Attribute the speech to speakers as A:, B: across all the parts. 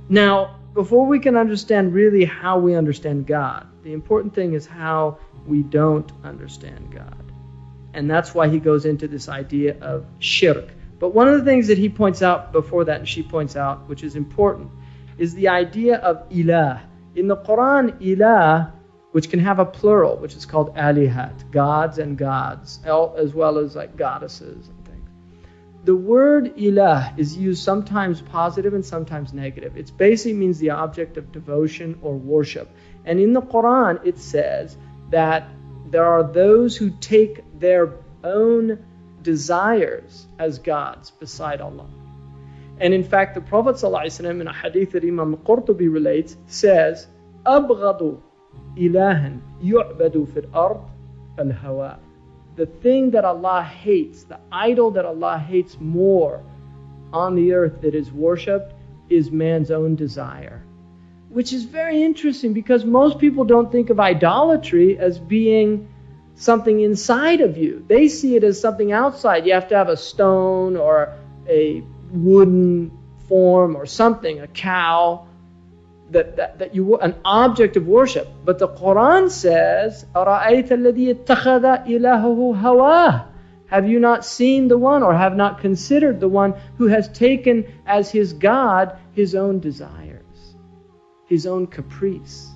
A: Now, before we can understand really how we understand God, the important thing is how we don't understand God. And that's why he goes into this idea of shirk. But one of the things that he points out before that, and she points out, which is important, is the idea of ilah. In the Quran, ilah, which can have a plural, which is called alihat, gods and gods, as well as like goddesses. The word ilah is used sometimes positive and sometimes negative. It basically means the object of devotion or worship. And in the Quran, it says that there are those who take their own desires as gods beside Allah. And in fact, the Prophet ﷺ, in a hadith that Imam al-Qurtubi relates, says, أَبْغَضُ إِلَهًا يُعْبَدُ فِي الْأَرْضِ الْهَوَىٰ. The thing that Allah hates, the idol that Allah hates more on the earth that is worshipped, is man's own desire. Which is very interesting because most people don't think of idolatry as being something inside of you. They see it as something outside. You have to have a stone or a wooden form or something, a cow, that you an object of worship. But the Quran says, أَرَأَيْتَ الَّذِي اتَّخَذَ إِلَهَهُ هَوَاهُ. Have you not seen the one, or have not considered the one who has taken as his God his own desires, his own caprice,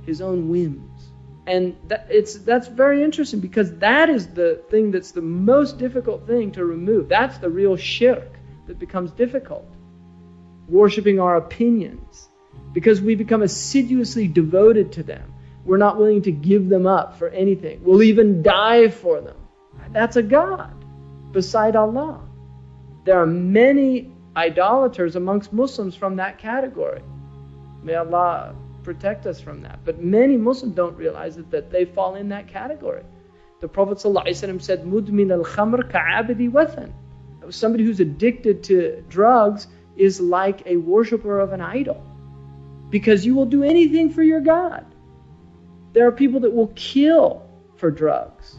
A: his own whims? And that's very interesting, because that is the thing that's the most difficult thing to remove. That's the real shirk that becomes difficult. Worshipping our opinions, because we become assiduously devoted to them. We're not willing to give them up for anything. We'll even die for them. That's a God beside Allah. There are many idolaters amongst Muslims from that category. May Allah protect us from that. But many Muslims don't realize that they fall in that category. The Prophet ﷺ said, مُدْمِنَ الْخَمْرِ كَعَابِدِ وَثَنٍ. Somebody who's addicted to drugs is like a worshiper of an idol, because you will do anything for your God. There are people that will kill for drugs,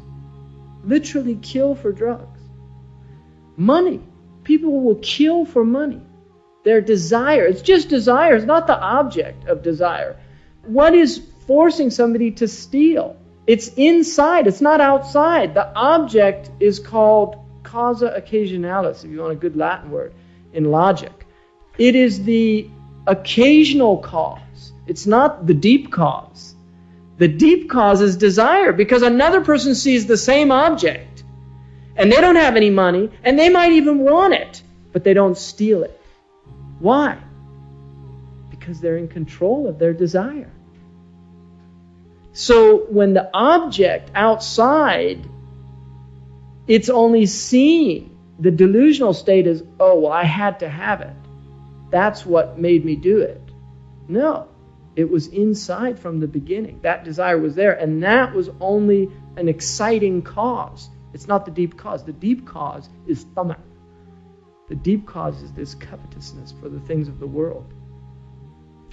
A: literally kill for drugs. Money, people will kill for money. Their desire, it's just desire, it's not the object of desire. What is forcing somebody to steal? It's inside, it's not outside. The object is called causa occasionalis, if you want a good Latin word, in logic. It is the occasional cause. It's not the deep cause. The deep cause is desire, because another person sees the same object and they don't have any money and they might even want it, but they don't steal it. Why? Because they're in control of their desire. So when the object outside, it's only seen, the delusional state is, oh, well, I had to have it. That's what made me do it. No, it was inside from the beginning. That desire was there, and that was only an exciting cause. It's not the deep cause. The deep cause is tama'. The deep cause is this covetousness for the things of the world.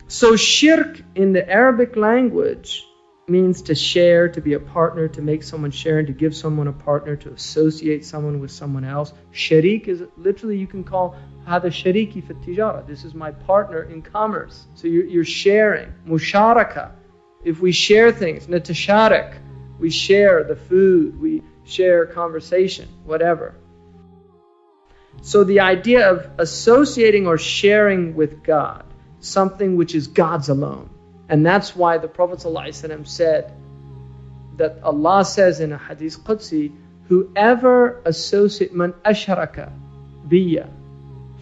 A: So shirk in the Arabic language means to share, to be a partner, to make someone share, and to give someone a partner, to associate someone with someone else. Sharik is literally, you can call hada shariki fi tijara. This is my partner in commerce. So you're sharing. Musharaka. If we share things, natasharik, we share the food, we share conversation, whatever. So the idea of associating or sharing with God, something which is God's alone. And that's why the Prophet ﷺ said that Allah says in a hadith Qudsi, whoever associates man ashraka biya,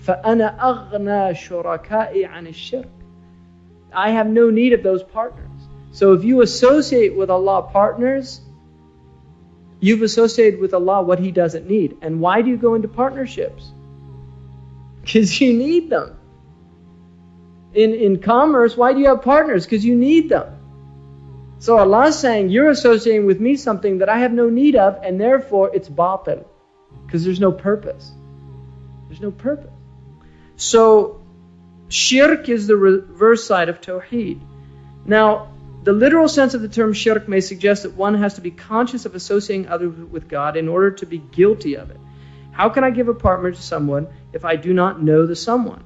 A: فَأَنَا أَغْنَى شُرَكَائِي عَنِ الشِّرْكِ. I have no need of those partners. So if you associate with Allah partners, you've associated with Allah what He doesn't need. And why do you go into partnerships? Because you need them. In commerce, why do you have partners? Because you need them. So Allah is saying, you're associating with me something that I have no need of, and therefore it's batil. Because there's no purpose. There's no purpose. So shirk is the reverse side of tawheed. Now, The literal sense of the term shirk may suggest that one has to be conscious of associating others with God in order to be guilty of it. How can I give a partner to someone if I do not know the someone?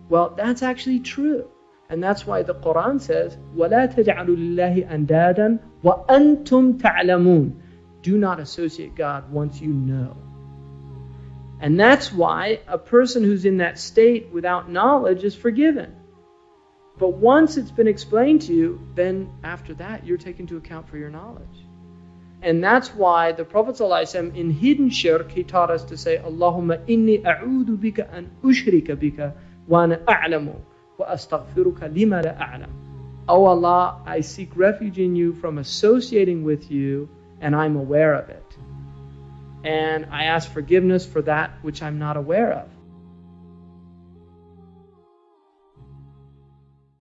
A: Well, that's actually true. And that's why the Quran says, وَلَا تَجْعَلُوا لِلَّهِ أَنْدَادًا وَأَنْتُمْ تَعْلَمُونَ. Do not associate God once you know. And that's why a person who's in that state without knowledge is forgiven. But once it's been explained to you, then after that, you're taken into account for your knowledge. And that's why the Prophet ﷺ, in hidden shirk, he taught us to say, Allahumma inni a'udhu bika an ushrika bika wa ana a'lamu wa astaghfiruka lima la a'lam. Oh Allah, I seek refuge in you from associating with you, and I'm aware of it. And I ask forgiveness for that which I'm not aware of.